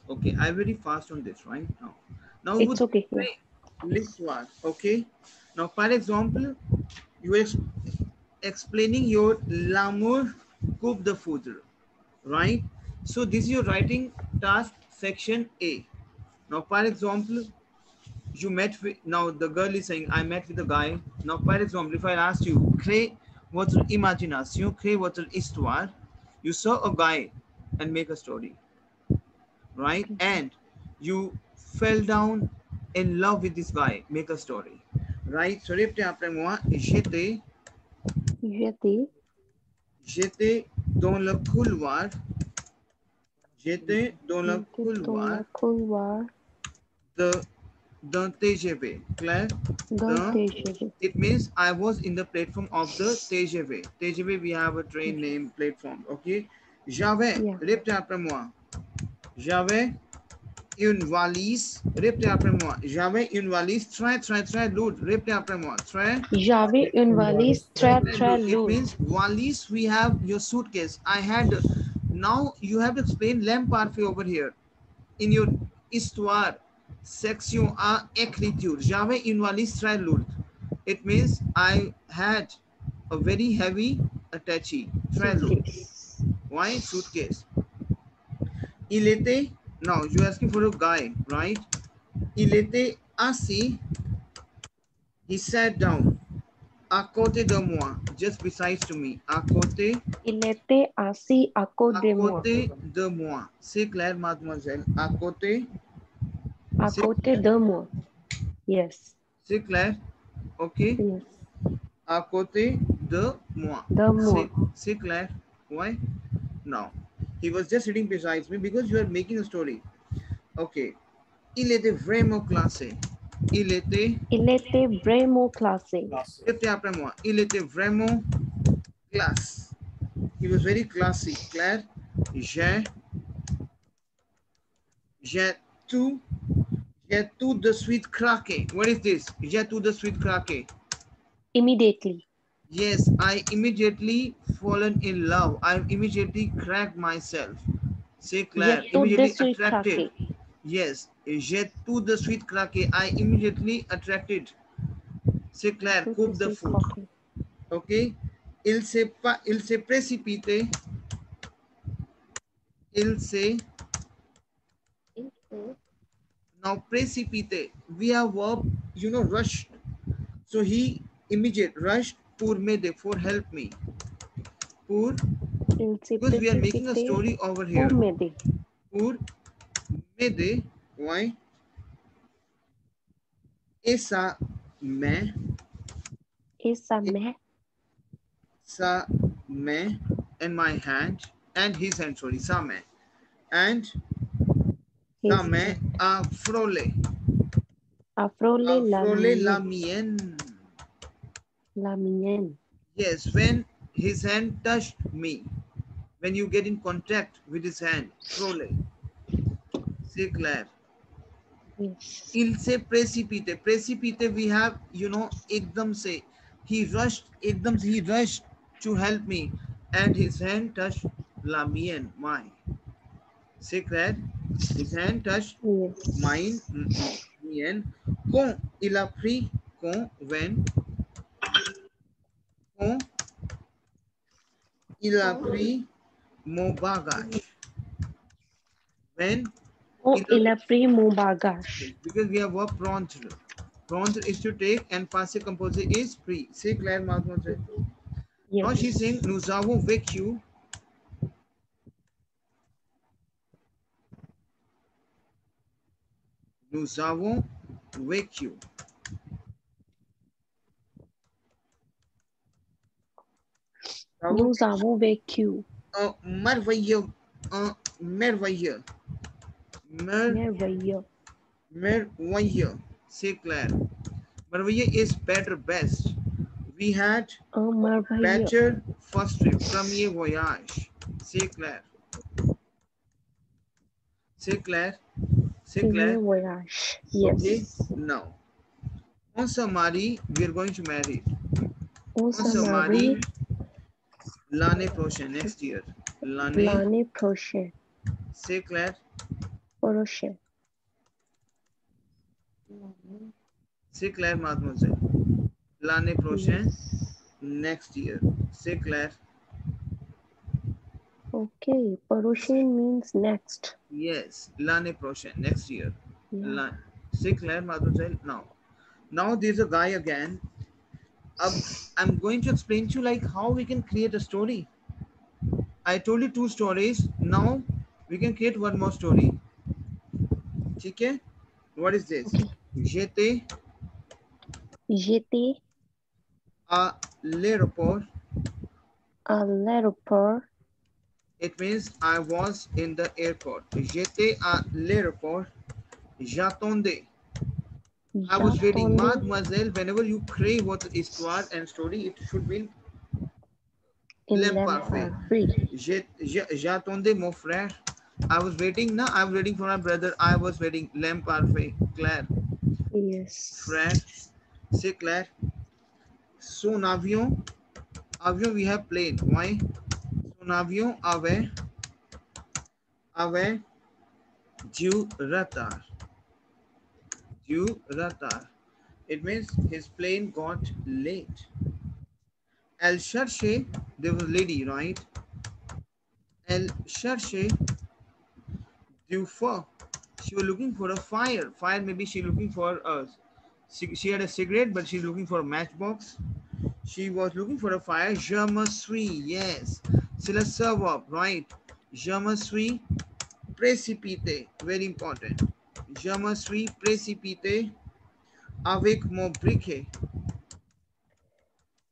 Okay, I'm very fast on this right now. Now It's would okay. Yeah. l'histoire. Okay. Now, par exemple, you are explaining your l'amour coupe de foudre, right? So this is your writing task section A. Now, par exemple, you met with, now the girl is saying, I met with a guy. Now, par exemple, if I asked you, crée votre imagination, crée votre histoire, you saw a guy and make a story, right? And you fell down in love with this guy, make a story, right? So, répétez après moi, J'étais j'étais dans le couloir, j'étais dans le j'étais dans couloir la couloir de, d'un TGV, clair? d'un The, TGV. it means I was in the platform of the TGV. TGV, we have a train name platform, okay? J'avais, Yeah. répétez après moi, j'avais une valise, répétez après moi, j'avais une valise très, très, très lourde, répétez après moi, très, J'avais une valise très très très lourde. It lourde. means valise, we have your suitcase. I had, now you have to explain lamp parfait over here. In your histoire, section A, écriture, j'avais une valise très lourde. It means I had a very heavy attaché, très lourd. Suitcase. Why? Suitcase. Il était, now you're asking for a guy, right? Il était assis, he sat down, à côté de moi, just besides to me, Il était assis à à côté de moi. côté de moi. C'est clair, mademoiselle, à côté, À c'est côté clair, de moi. Yes. c'est clair, ok? Yes. À côté de moi. De moi. C'est clair, why? Now, he was just sitting beside me because you are making a story. Okay. Il était vraiment classé. Il était, Il était vraiment classé. répétez après moi. Il était vraiment classe. He was very classy. Claire, j'ai, j'ai tout, j'ai tout de suite craqué. What is this? J'ai tout de suite craqué. Immediately. Yes, I immediately fallen in love. I immediately cracked myself. Say J'ai Claire, tout de immediately suite attracted. craqué. Yes, j'ai tout de suite craqué. I immediately attracted. C'est clair, Tout de coupe de suite foudre. craqué. Ok? Il s'est précipité. Il s'est. Now, précipité. We have verb, rushed. So he immediate rushed pour m'aider, for help me. Pour, Il s'est because we are making a précipité story over pour here. m'aider. Pour m'aider. Why? Et ça, mais, Et sa main. sa main, and my hand, and his hand, sorry, sa main. And sa His main hand. a frôlé. A frôlé A la frôlé la mienne. mienne. La mienne. Yes, when his hand touched me. When you get in contact with his hand, frôlé. C'est clair. Yes. Il s'est précipité. Précipité, we have, ekdam se. He rushed, ekdam se, he rushed to help me. And his hand touched la mienne, mine. C'est clair. His hand touched mine, Yes. mienne. Quand il a pris, when, quand il a pris mon bagage. When Oh, il a il a pris, pris mon bagage. because we have verb prendre. Prendre is to take and passé composé is pris. C'est clair, mademoiselle. Now she's saying, Yes. nous avons vécu. Nous avons vécu. Nous avons vécu. Un merveilleux. Un merveilleux. Merveilleux. Merveilleux. C'est clair. Merveilleux is better, best. We had Un merveilleux. better first trip. Premier voyage. C'est clair. C'est clair. C'est Premier clair. voyage. Okay. Yes. Now, on se marie, we are going to marry. On On se se marie marie l'année prochaine, next year. L'année, l'année prochaine. c'est clair. prochain. C'est clair, mademoiselle. L'année prochaine, Yes. next year. C'est clair. Okay, prochain means next. Yes, l'année prochaine, next year. Yeah. C'est clair, mademoiselle. Now there's a guy again. I'm going to explain to you like how we can create a story. I told you 2 stories. Now we can create one more story. ठीक है? What is this? Okay. J'étais J'étais à l'aéroport. à l'aéroport. It means I was in the airport. J'étais à l'aéroport. J'attendais. I was waiting. J'attendais Mademoiselle, whenever you crave what histoire and story, it should be l'imparfait. J'attendais mon frère. I was waiting. I was waiting for my brother. I was waiting. L'imparfait. Claire. Yes. Frère. C'est clair. Son avion. Avion, we have plane. Why? Son avion avait du retard. Du retard. It means his plane got late. Elle cherchait, there was a lady, right? Elle cherchait du feu. She was looking for a fire. Fire, maybe she looking for a, she had a cigarette, but she's looking for a matchbox. She was looking for a fire. Je me suis, yes. C'est le verb, right? Je me suis précipité, very important. Je me suis précipité avec mon briquet.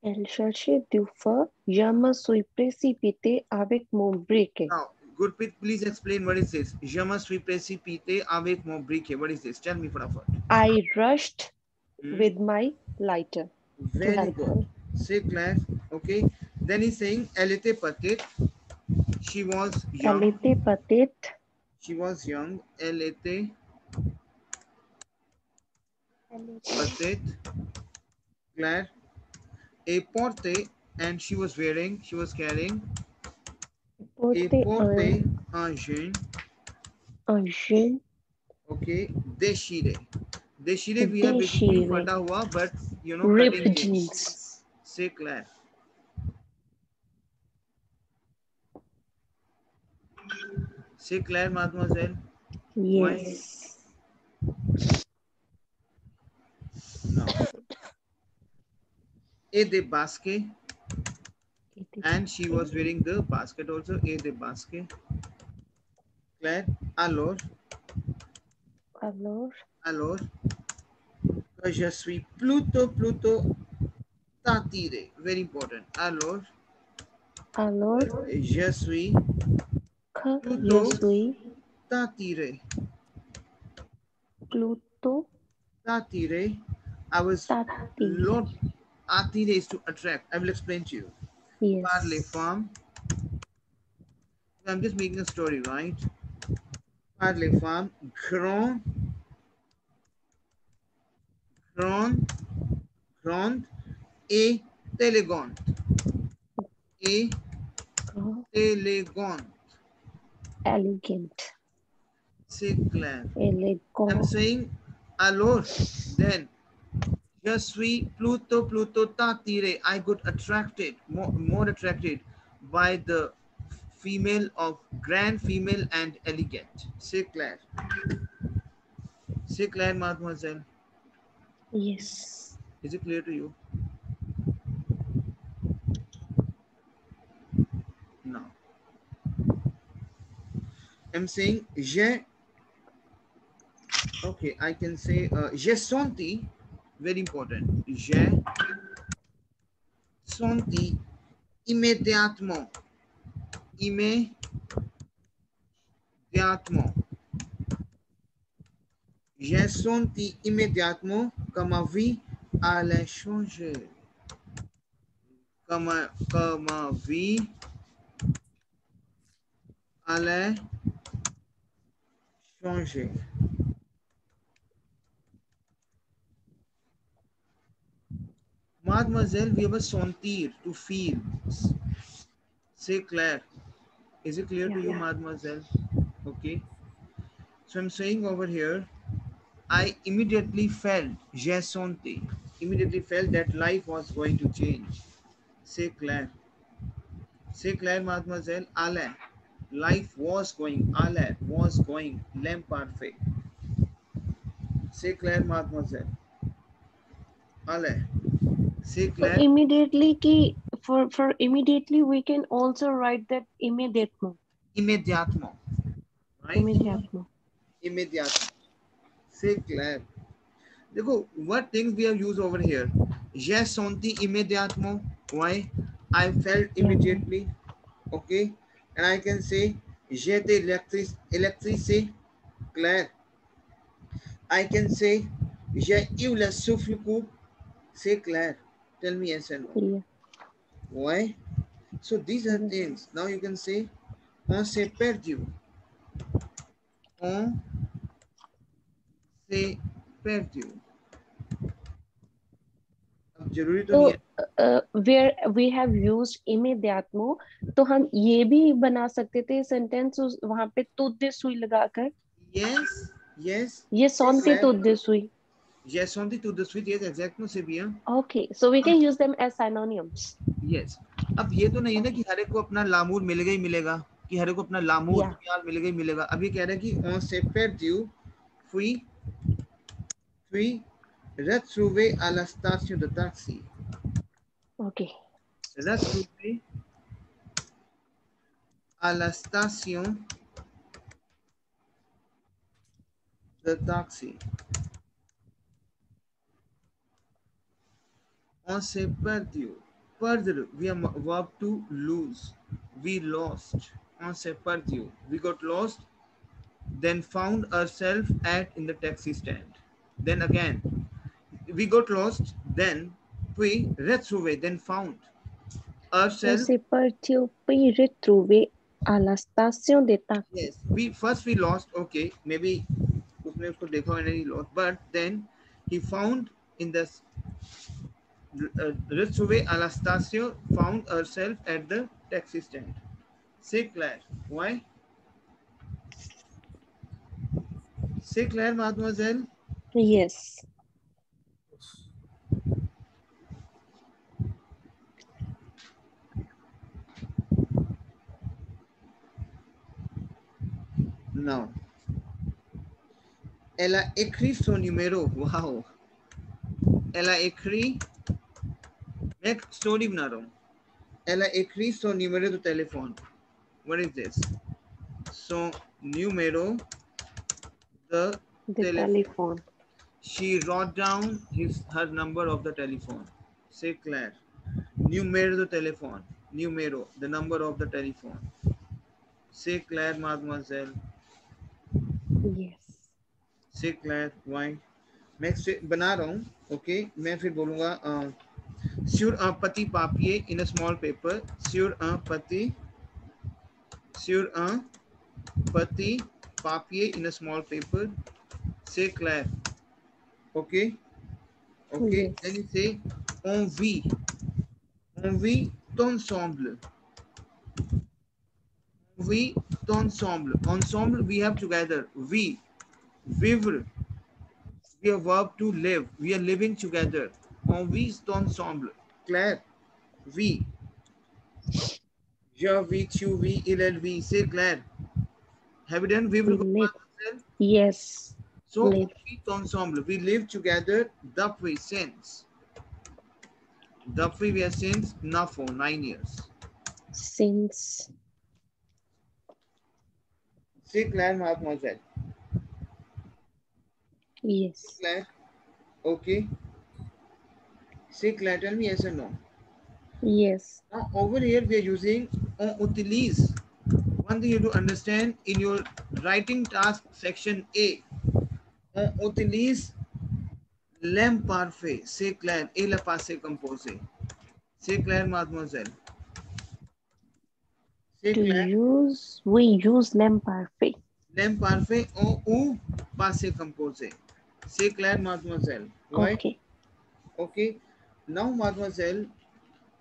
Elle cherchait du feu. Je me suis précipité avec mon briquet. Now, Gurpreet, please explain what is this. Je me suis précipité avec mon briquet. What is this? Tell me fटाफट. I rushed with my lighter. Very good. C'est clair. Okay. Then he's saying, elle était petite. She was young. Elle était petite. She was young. Elle était petite. Claire. Et portait, and she was wearing, she was carrying. Et portait un jean. Un jean. Okay. Déchiré. Déchiré, we have basically फटा हुआ, but you know, ripped jeans. C'est clair. C'est clair, mademoiselle? Yes. No. Et des baskets. And she was wearing the basket also. Et des baskets. Claire? Alors? Que je suis plutôt attiré. Very important. Alors? Je suis plutôt attiré. Attiré. I was not attiré is to attract. I will explain to you. Yes. Par les femmes. I'm just making a story, right? Par les femmes grande et élégante. Et élégante. Elegant. C'est clair. Elegant. I'm saying, alors, then, je suis plutôt attiré. I got attracted, more attracted by the female of grand female and elegant. C'est clair. C'est clair, mademoiselle? Yes. Is it clear to you? No. I'm saying, okay, I can say, j'ai senti, very important, j'ai senti immédiatement, j'ai senti immédiatement que ma vie allait changer. Que ma vie allait changer. Mademoiselle, we have a sentir, to feel. C'est clair. Is it clear to you, mademoiselle? Okay. So I'm saying over here, I immediately felt, j'ai senti, immediately felt that life was going to change. C'est clair. C'est clair, mademoiselle. Allez. Life was going, allez, was going, l'imparfait. C'est clair, mademoiselle. Allez. C'est For clair. immediately ki for immediately we can also write that immédiatement. Immédiatement. Right? Immédiatement. Immédiatement. C'est clair. देखो, what things we have used over here? J'ai senti immédiatement. Why? I felt immediately. Okay? And I can say, j'étais électrice. Clair. I can say, j'ai eu le souffle court. C'est clair. Tell me yes and no. Yeah. Why? So these are Yes. things. Now you can say, on s'est perdu. On s'est perdu. अब जरूरी तो नहीं है. where we have used immédiatement, तो हम ये भी बना सकते थे सेंटेंस वहां पे तुद सुई लगाकर. Yes, yes. ये C'est सौंते clair. तुद सुई. J'ai senti tout de suite. Yes, exactement, c'est bien. Okay, so we can use them as synonyms. Yes. अब ये तो नहीं है ना कि हर एक को अपना लामूर मिलेगा ही मिलेगा, कि हर एक को अपना लामूर Yeah. यार मिलेगा ही मिलेगा. अभी कह रहा है कि on s'est perdu, fui retrouvé à la station de taxi. Okay. Retrouvé à la station de taxi. On s'est perdu. Perdre, we are verb to lose. We lost. On s'est perdu. We got lost, then found ourselves at in the taxi stand. Then again, we got lost, then we retrouvé, then found On ourselves. s'est parti puis retrouvé à la station de taxi. Yes, we lost. Okay, maybe उसने उसको देखा and he lost, but then he found in the retrouvé à la station, found ourselves at the taxi stand. C'est clair. Why? C'est clair, mademoiselle? Yes. Non. Elle a écrit son numéro. Wow. Elle a écrit. मैं एक story बना रहा हूँ. Elle a écrit son numéro de téléphone. What is this? Son numéro de téléphone. She wrote down her number of the telephone. C'est clair. Numéro de téléphone. Numéro, the number of the telephone. C'est clair, mademoiselle. Yes. C'est clair. Why? मैं बना रहा हूँ. Okay. मैं फिर बोलूँगा sur un petit papier in a small paper. Sur un petit papier in a small paper. C'est clair. Okay. Okay. Yes. Then you say on vit ensemble. On vit ensemble. Ensemble we have together. We vivre. We are verb to live. We are living together. On vit ensemble. Clair. We. Je vis, tu vis, il vit. C'est clair. Have you done vivre? Live. Yes. So live. on vit ensemble. We live together. Depuis since. Depuis we are since now for 9 years. Since. C'est clair, mademoiselle? Yes. Clair? Okay. C'est clair. Tell me yes or no. Yes. Now over here we are using on utilise. One thing you have to understand in your writing task section A. On utilise l'imparfait. C'est clair. Et le passé composé. C'est clair, mademoiselle? C'est clair? We use l'imparfait. L'imparfait ou passé composé. C'est clair, mademoiselle? Right? Okay. Okay. Now, mademoiselle,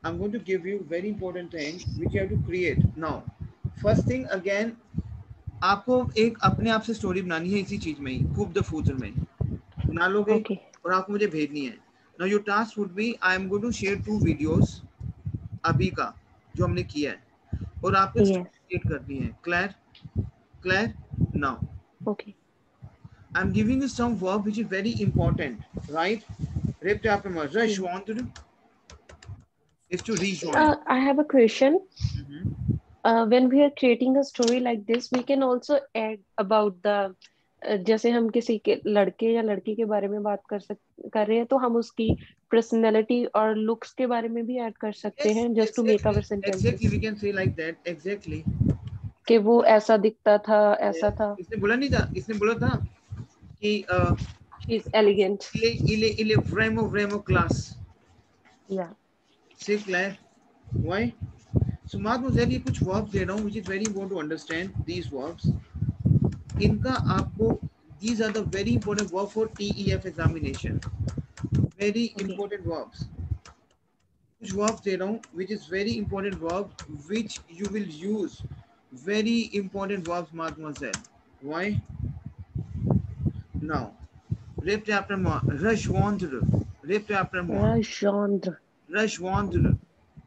I'm going to give you very important thing which you have to create. Now, first thing again, आपको एक अपने आप से story बनानी है इसी चीज में ही, कुक द फूड में बना लोगे Okay. और आपको मुझे भेजनी है. Now your task would be I am going to share 2 videos अभी का जो हमने किया है और आपको एक Yes. स्टोरी क्रिएट करनी है. Clear? Clear? Now Okay. I am giving you some verb which is very important, right? Ripped after मर rush Yes. Wanted is to rejoin. I have a question. When we are creating a story like this, we can also add about the जैसे हम किसी के लड़के या लड़की के बारे में बात कर रहे हैं तो हम उसकी पर्सनैलिटी और लुक्स के बारे में भी ऐड कर सकते Yes, हैं just to make exactly. Our Exactly, sentences we can say like that. Exactly. कि वो ऐसा दिखता था ऐसा Yes. था. इसने बोला नहीं था, इसने बोला था कि she is elegant. ile vremo class. या. Say Claire. Why? So mademoiselle ये कुछ verbs दे रहा हूँ which is very important to understand these verbs. इनका आपको these are the very important verb for TEF examination. Very okay. important verbs. कुछ verbs दे रहा हूँ which is very important verb which you will use. Very important verbs, mademoiselle. Why? Now, répétez après moi. Rejoindre. Répétez après moi. रजौंद्र. Rejoindre.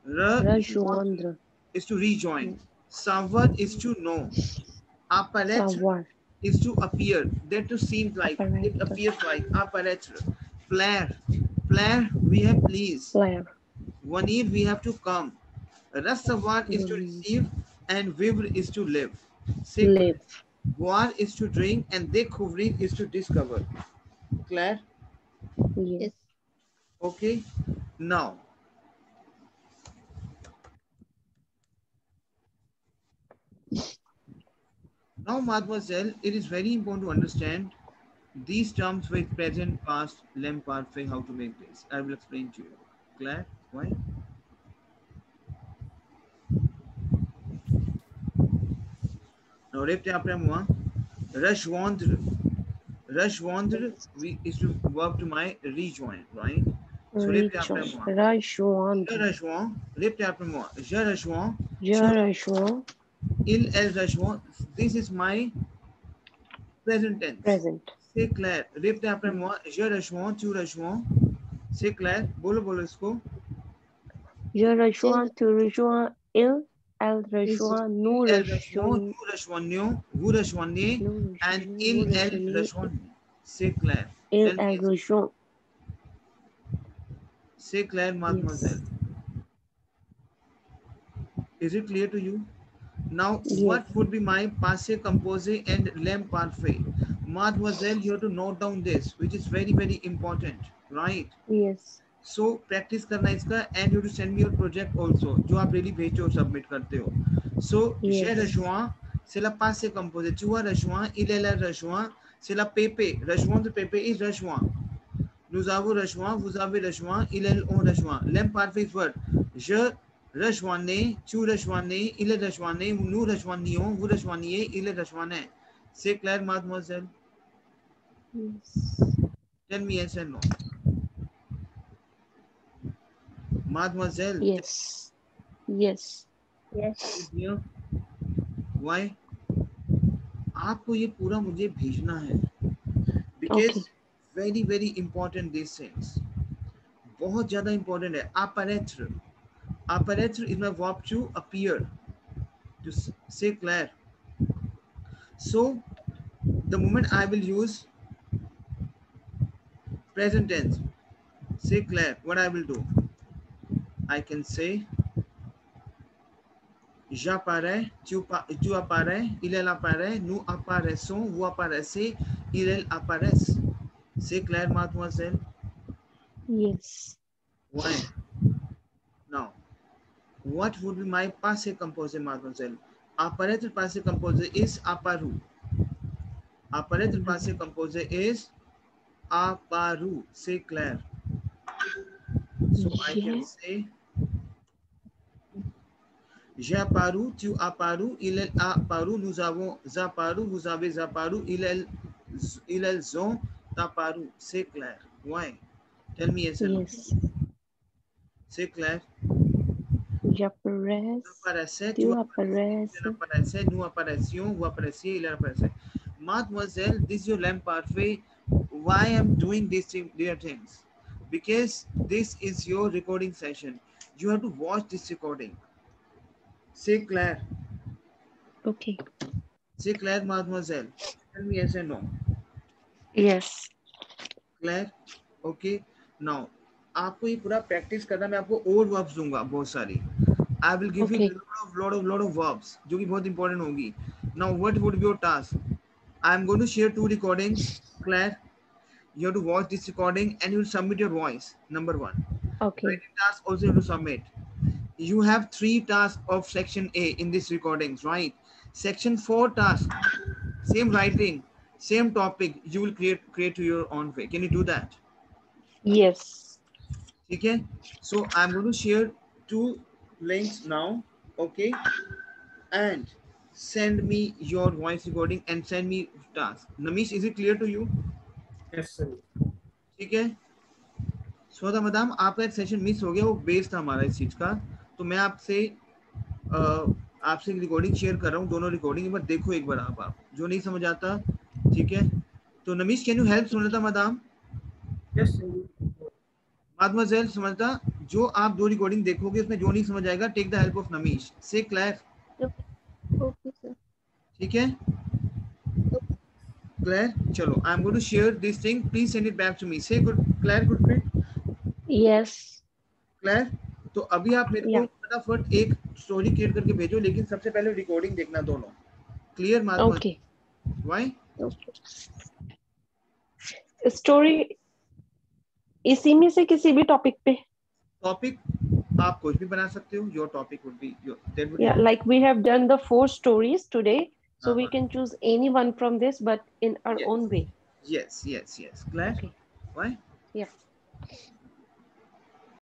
Rejoindre रजौंद्र. is to rejoin. Savoir is to know. Apparaître सावर. is to appear. That to seem like. It अपराइटर. appears like. Apparaître. Plaire. Plaire, we have please. प्लेयर. Venir, we have to come. Recevoir is to receive and vivre is to live. Say live. boire is to drink and découvrir is to discover. Claire? Yes. Okay. Now, mademoiselle, it is very important to understand these terms with present, past, lamp, parfait, how to make this. I will explain to you. Claire, why? Now, répétez après moi. Rejoindre. Rejoindre is to verb to my rejoin, right? So, répétez après rejoin. moi. Je रजौंद्र. rejoins. Répétez après moi. Je rejoins. रजौं. Il, elle rejoint. This is my present tense. Present. C'est clair. Répétez après moi. Je rejoins, tu rejoins. C'est clair. बोलो बोलो इसको. Je rejoins, tu rejoins, elle rejoint, nous Elle rejoint, rejoignons, nous rejoignons, vous rejoignez, nous and rejoignons, vous il, elle rejoignez, rejoignent. C'est clair. il, Tell me elle yes. rejoint. C'est clair, mademoiselle. Yes. Is it clear to you? Now, Yes. what would be my passé composé and l'em parfait? Mademoiselle, you have to note down this, which is very, very important, right? Yes. So, practice करना इसका and you have to send me your project also, जो आप daily भेजते हो, submit करते हो. So, Yes. j'ai rejoint, c'est la passé composé. Tu as rejoint, il est là rejoint, c'est la PP. Rejoindre PP is rejoint. Nous avons rejoint, vous avez rejoint, il est on rejoint. L'em parfait is what? Je rejoignais, tu rejoignais, il est rejoigné, nous rejoignions, vous rejoigniez, il est rejoignait. C'est clair, mademoiselle? Yes. Tell me yes or no. Mademoiselle. Yes. Yes. Yes. Why? आपको ये पूरा मुझे भेजना है. Because Okay. very, very important these things. बहुत ज़्यादा important है. Apparaître. Apparaître is my verb to appear. To say clair. So, the moment I will use present tense, say clair, what I will do? I can say j'apparais, tu apparais, il elle apparaît, nous apparaissons, vous apparaissez, il elle apparaissent. C'est clair, mademoiselle? Yes. Why? Now, what would be my passé composé, mademoiselle? Apparaître passé composé is apparu. Apparaître passé composé is apparu. C'est clair. So I can say j'ai apparu, tu apparu, il est apparu, nous avons apparu, vous avez apparu, ils ont apparu. C'est clair. Why? Tell me yes or no. Yes. C'est clair. aparece, aparece, tu tu apareces, aparece. ele aparece, nous apparaissions, vous apparaissez, il apparaissait. Mademoiselle, this is your lamp parfait. Why I'm doing these dear things? Because this is your recording session. You have to watch this recording. Say Claire. Okay. Say Claire, mademoiselle. Tell me yes or no. Yes. Claire. Okay. Now, आपको ये पूरा practice करना, मैं आपको और verbs दूंगा बहुत सारी. I will give you Okay. lot of verbs जो कि बहुत important होगी. Now, what would be your task? I am going to share 2 recordings. Claire, you have to watch this recording and you will submit your voice. Number 1. Okay. Writing task also you have to submit. You have 3 tasks of section A in this recordings, right? Section 4 task, same writing, same topic. You will create to your own way. Can you do that? Yes. Okay. So I'm going to share 2 links now. Okay. And send me your voice recording and send me task. Namish, is it clear to you? Yes, sir. ठीक है. स्वता madam, आपका एक session miss हो गया, वो base था हमारा इस चीज का. तो मैं आपसे रिकॉर्डिंग शेयर कर रहा हूँ, दोनों रिकॉर्डिंग. एक बार देखो, एक बार आप जो नहीं समझ आता. ठीक है. तो नमीश, कैन यू हेल्प सुनता मैडम? Yes, sir. मादमोजेल समझता, जो आप 2 रिकॉर्डिंग देखोगे उसमें जो नहीं समझ आएगा, take the help of Namish. Say Claire. Okay, sir. ठीक है. Claire, चलो, I am going to share this thing, please send it back to me. Say good Claire, good fit. Yes. Claire, तो अभी आप मेरे को फटाफट एक स्टोरी क्रिएट करके भेजो, लेकिन सबसे पहले रिकॉर्डिंग देखना दोनों. Clear Madhav? Okay. Why? Story इसी में से किसी भी टॉपिक पे. टॉपिक आप कुछ भी बना सकते हो. Your topic would be your, that would Yeah, like we have done the 4 stories today, so we Uh-huh. can choose any one from this, but in our Yes. own way. Yes. Claire? Okay. Why? Yeah.